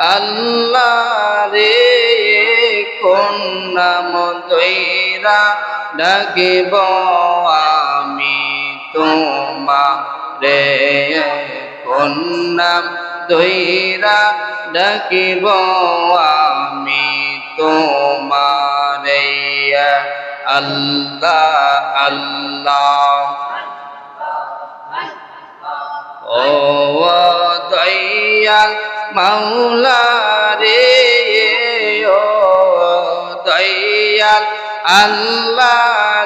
আল্লাহ রে কোন নাম ধইরা ডাকিব আমি তোমারে কোন নাম ধইরা ডাকিব আমি তোমারে আল্লাহ আল্লাহ ও দয়াল মাওলা রে ও দয়াল আল্লাহ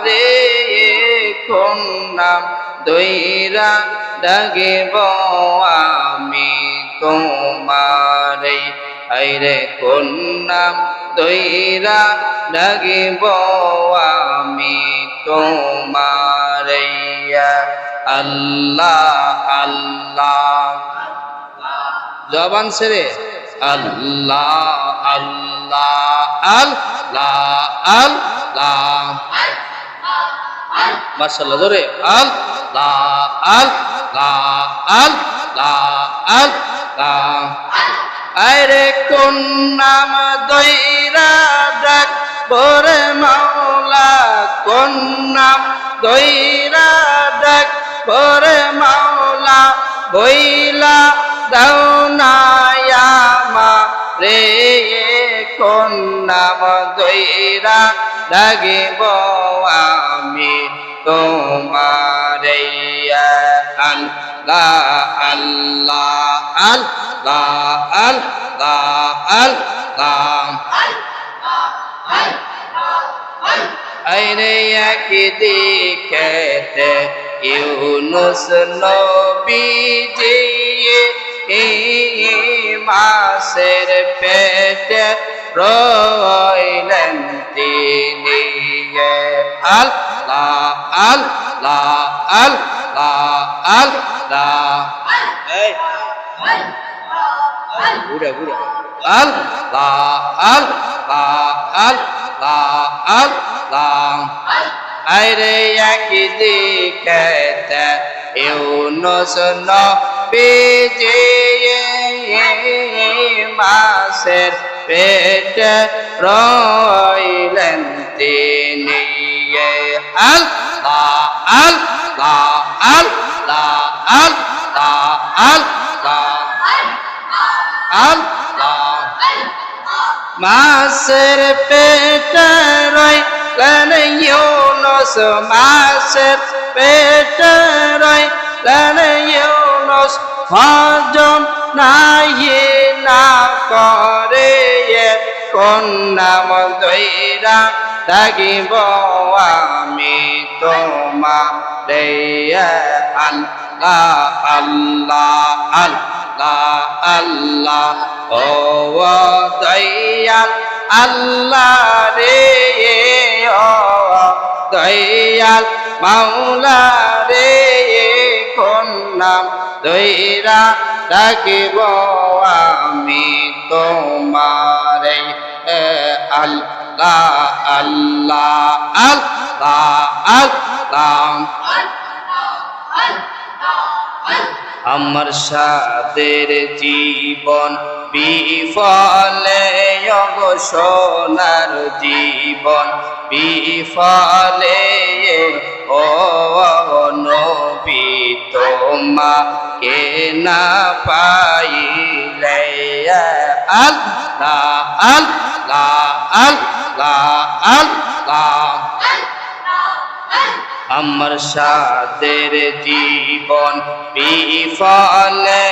রে কোন নাম ধইরা ডাকিব আমি তোমারে আইরে কোন নাম ধইরা ডাকিব আমি তোমারে আল্লাহ আল্লাহ জবান ছেড়ে আল্লাহ আল্লাহ আল্লাহ আল্লাহ মাশাআল্লাহ জোরে আল্লাহ আল্লাহ আল্লাহ আল্লাহ আরে কোন নাম ধইরা ডাক বরে মাওলা কোন নাম ধইরা ডাক বরে মাওলা বইলা দাও না রে কোন নাম ধইরা ডাকিব আমি তোমারে আল্লাহ আল্লাহ আল্লাহ আল্লাহ আল্লাহ আইরে একদিকেতে ইউনুস নবীজি মাছের পেটে রইলেন তিনি আল্লাহ আল্লাহ আল্লাহ আল্লাহ ঘুরে ঘুরে আল্লাহ আল্লাহ আল্লাহ আল্লাহ আইরে একদিকে ইউনুস নবীজি মাছের পেটে রইলেন তিনি আল্লাহ আল্লাহ আল্লাহ আল্লাহ আল্লাহ আল্লাহ মাছের পেটে রইলেন ইউনুস মাছের পেটে রইলেন ইউনুস হজম নাই না করে কোন নাম ধইরা ডাকিব আমি তোমারে আল্লাহ আল্লাহ আল্লাহ আল্লাহ ও দয়াল আল্লাহ রে ও দয়াল মাওলা রে কোন নাম ধইরা ডাকিব আমি তোমারে আল্লাহ আল্লাহ আল্লাহ আল্লাহ আমার সাদের জীবন বিফলে সোনার জীবন বিফলে ও নবী তোমাকে না পাইলে আল্লাহ আল্লাহ আল্লাহ আল্লাহ আমার সাদের জীবন বিফলে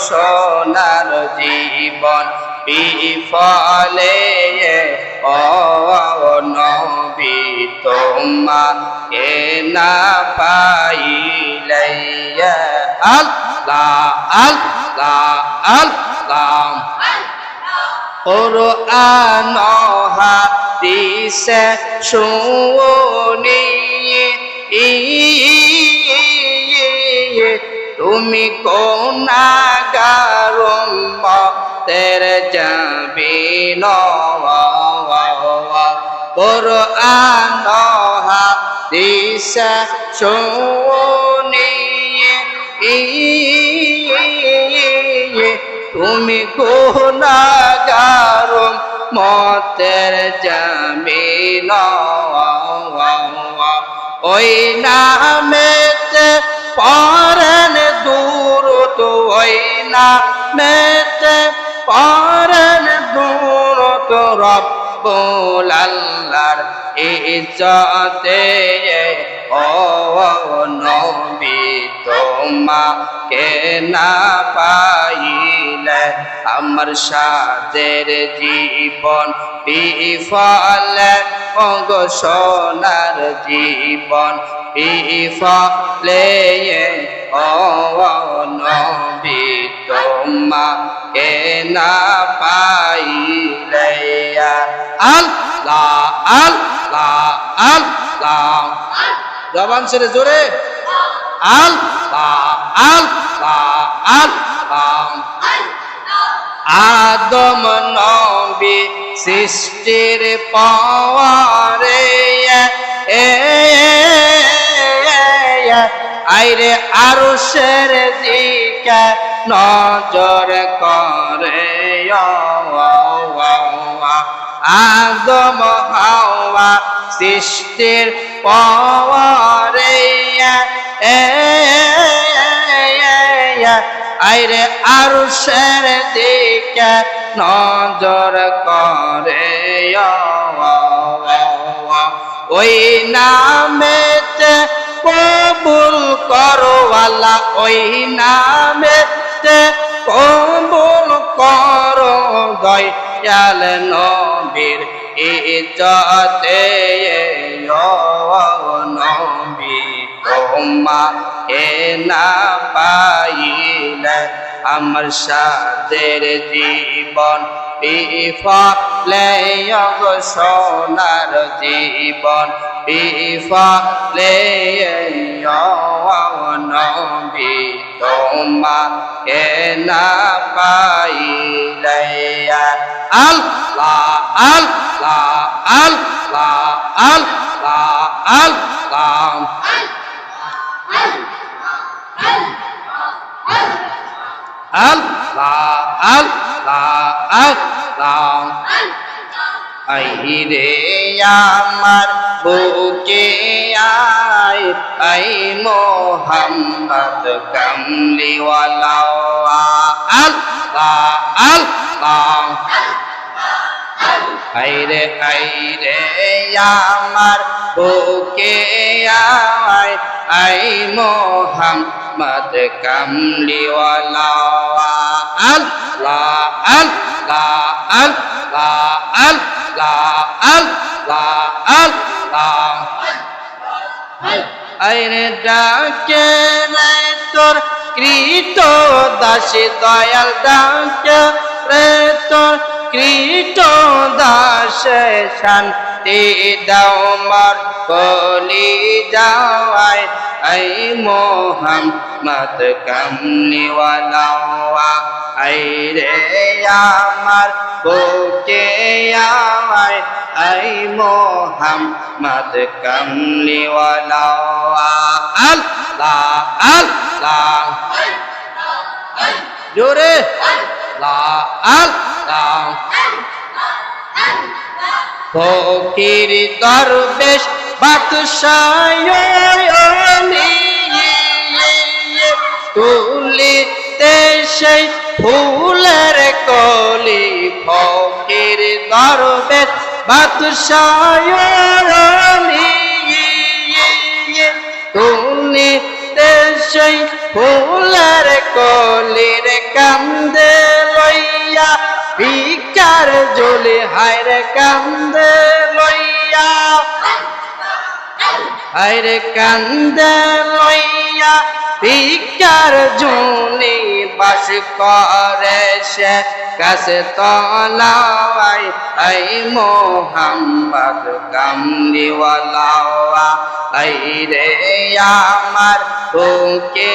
সোনার জীবন বিফলে ও নবী তোমাকে না পাইলে আল্লাহ আল্লাহ আল্লাহ কুরআন হাদিসে শুনি তুমি গুনাহগার উম্মতের জামিন কুরআন হাদিসে শুনি তুমি গুনাহগার মতের জামিন ওই নামেতে পড়েন দুরূদ ওই নামেতে পড়েন দুরূদ রব্বুল আল্লাহর ইজ্জতে ও নবী তোমাকে না পাইলে আমার সাদের জীবন বিফলে ওগো সোনার জীবন বিফলে ও নবী তোমাকে না পাইলে আল্লাহ আল্লাহ আল্লাহ জবান ছেড়ে জোরে আল্লাহ আল্লাহ আল্লাহ আদম নবী সৃষ্টির পরে আইরে আরশের দিকে নজর করে আদম হাওয়া সৃষ্টির পরে আইরে আরশের দিকে নজর করে ওই নামেতে কবুল করো আল্লাহ ওই নামেতে কবুল করো দয়াল নবীর ইজ্জতে নবী তোমাকে না পাইলে আমার সাদের জীবন বিফলে ওগো সোনার জীবন বিফলে নবী তোমাকে না পাইলে আল্লাহ আল্লাহ আল্লাহ আল্লাহ আল্লাহ আল্লাহ আল্লাহ আল্লাহ আইরে আমার বুকে আয় আই মোহাম্মদ কামলিওয়ালা আল্লাহ আল্লাহ আইরে আমার বুকে আয় আই মোহাম্মদ কামলিওয়ালা আল্লাহ আল্লাহ আল্লাহ আল্লাহ আল্লাহ আল্লাহ আইরে ডাকে রে তোর কৃত দাসী দয়াল ডাকে রে তোর কৃত দাসে শান্তি দাও মার কলি যাওয়ায় আই মোহাম্মদ কামলিওয়ালা আই রে আমার বুকে আয় আই মোহাম্মদ কামলিওয়ালা আল্লাহ আল্লাহ জোরে আল্লাহ আল্লাহ ফকির দরবেশ বাদশাহ তুলিতে সেই ফুলের কলি ফকির দরবেশ বাদশাহ তুলিতে সেই ফুলের কলির কান্দে লইয়া ভিকার ঝোলে হায়রে কান্দে লইয়া হায়রে কান্দে লইয়া ভিকার ঝোলে বাস করে সে কাছে তলাওয়াই আই মোহাম্মদ কামলিওয়ালা আই রে আমার বুকে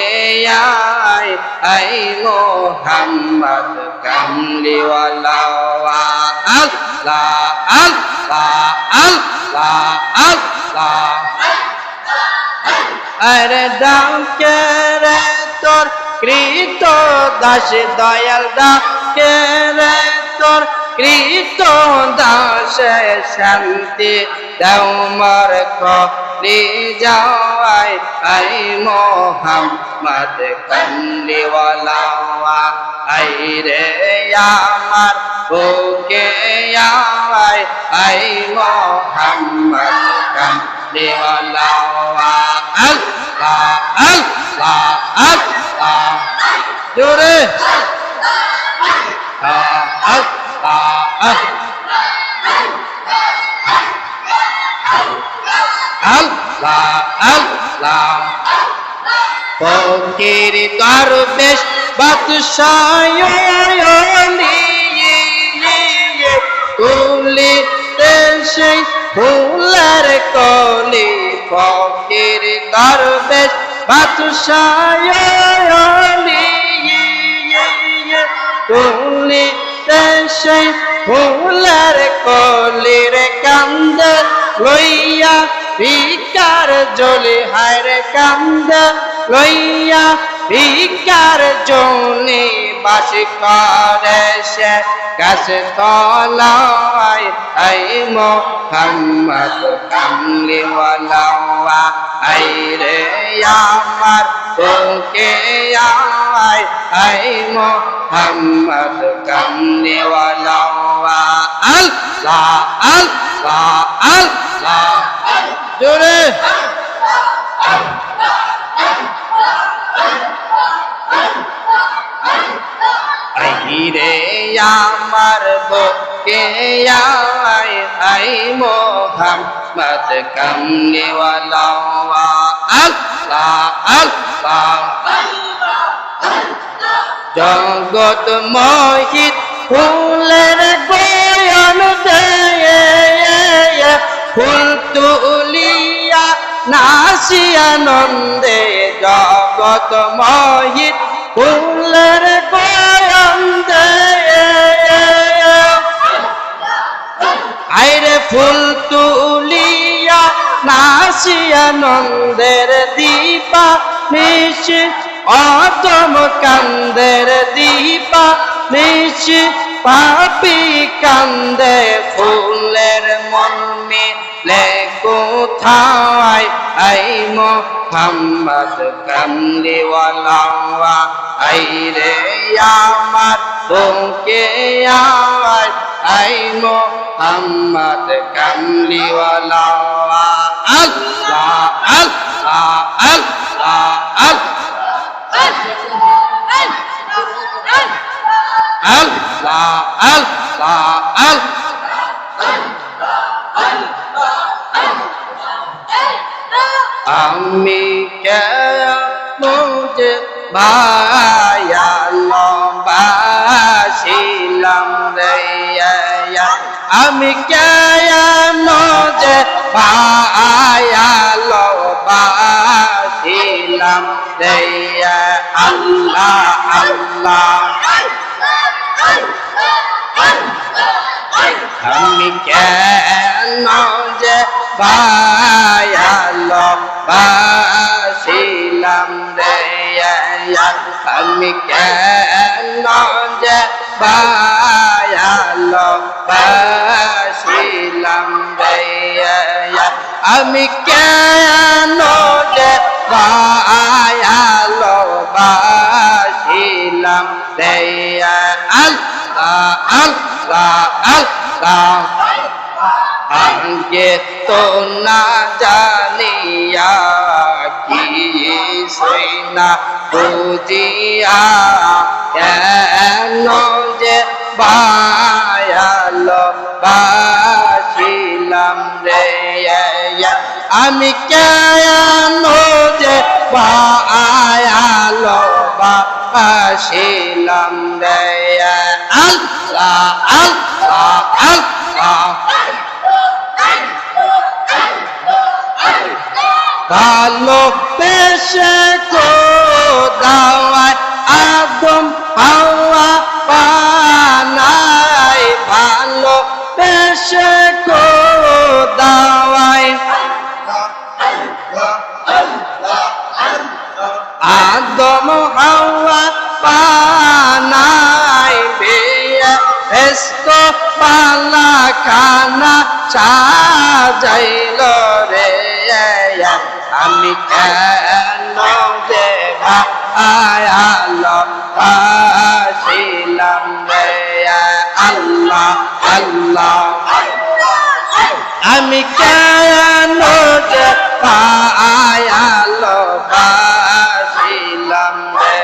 আয় আই মোহাম্মদ কামলিওয়ালা আল্লাহ আল্লাহ আল্লাহ আল্লাহ আরে ডাকে রে তোর কৃত দাস দয়াল ডাকে রে তোর কৃত দাসে শান্তি দাও মোর কলি যাওয়াই আই মোহাম্মদ কামলিওয়ালা আই রে আমার বুকে আয় আই মোহাম্মদ কামলিওয়ালা আল্লাহ আল্লাহ আল্লাহ জোরে আল্লাহ আল্লাহ ফকির দরবেশ বাদশাহ তুলি সেই ফুলের কলি ফকির দরবেশ বাদশাহ তুলি সেই ফুলের কলির কান্দ লইয়া ভিকার জলি হায় কান্দ লইয়া ভিকার জলি বাস করে সে গাছ তলায় আই মোহাম্মদ কামলিওয়ালা আই রে আমার বুকে আয় আই মোহাম্মদ কামলিওয়ালা আল্লাহ আল্লাহ আল্লাহ জোরে রে আমার বুকে আয় আই মোহাম্মদ কামলিওয়ালা আল্লাহ আল্লাহ জগৎ মোহিত ফুলের বয়ন দেয় ফুল তুলিয়া নাসিয়া নন্দে জগৎ মোহিত ফুলের বয়ন দেয় আইরে ফুল তুলিয়া নাসিয়া নন্দের দীপা নিশি অতম কান্দের দীপা নিশি পাপি কান্দে ফুলের মন মিলে কোথায় আই মোহাম্মদ কামলিওয়ালা আই রে আমার বুকে আয় আই মোহাম্মদ কামলিওয়ালা আল্লাহ আল্লাহ আল্লাহ আল্লাহ আল্লাহ আমি কেমন ভায়া লবাসিলাম রে আমি কেমন ভায়া লবাসিলাম রে আল্লাহ আল্লাহ আমি কেন যে ভায়ালো বাসিলাম রে আমি কেন যে ভায়ালো বাসিলাম রে আমি কেন যে ভায়ালো বাসিলাম রে আল্লাহ আল্লাহ আল্লাহ আগে তো না জানিয়া কি সইনা বুঝিয়া কেন যে ভায়ালো বাসিলাম রে আমি কেন যে ভায়ালো বাসিলাম রে আল্লাহ আল্লাহ আল্লাহ ভালো পেশে কো দাওয়ায় আদম হাওয়া বানাই ভালো পেশে কো দাওয়ায় আদম হাওয়া খানা সাজাইল রে আমি কেন যে ভালোবাসিলাম রে আল্লাহ আল্লাহ আমি কেন যে ভালোবাসিলাম রে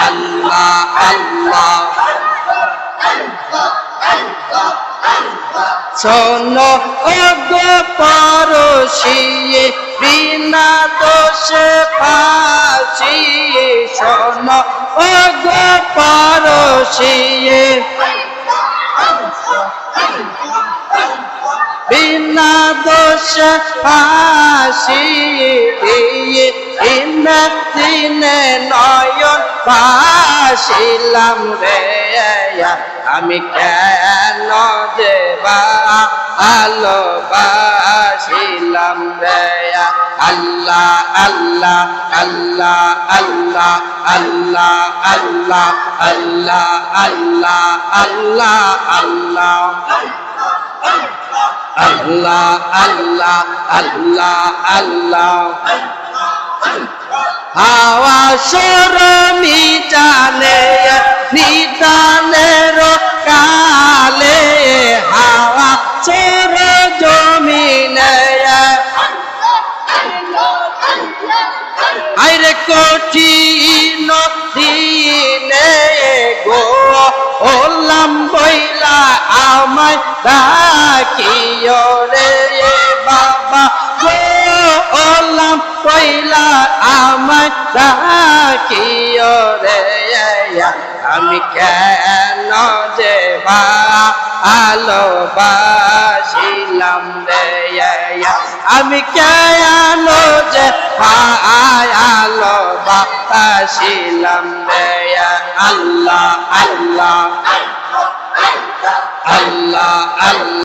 আল্লাহ আল্লাহ শোনো গো পরশি বিনা দোষে ফাঁসি শোনো গো পরশি বিনা দোষে ফাঁসি দিয়ে দিনে নয়ন ভাসিলাম রে আমি কেন যে ভালোবাসিলাম রে আল্লাহ আল্লাহ আল্লাহ আল্লাহ আল্লাহ আল্লাহ আল্লাহ আল্লাহ আল্লাহ আল্লাহ আল্লাহ আল্লাহ আল্লাহ আল্লাহ হাওয়া সর মিটানে নিদানের কালে হাওয়া সর জমিনে আইরে কঠিন দিনে গো ওলাম বইলা আমায় ডাকিও রে বাবা গো ওলাম বইলা আমায় ডাকিও রে আমি কেন যে ভালোবাসিলাম রে আমি কেন যে ভালোবাসিলাম রে আল্লাহ আল্লাহ আল্লাহ আল্লাহ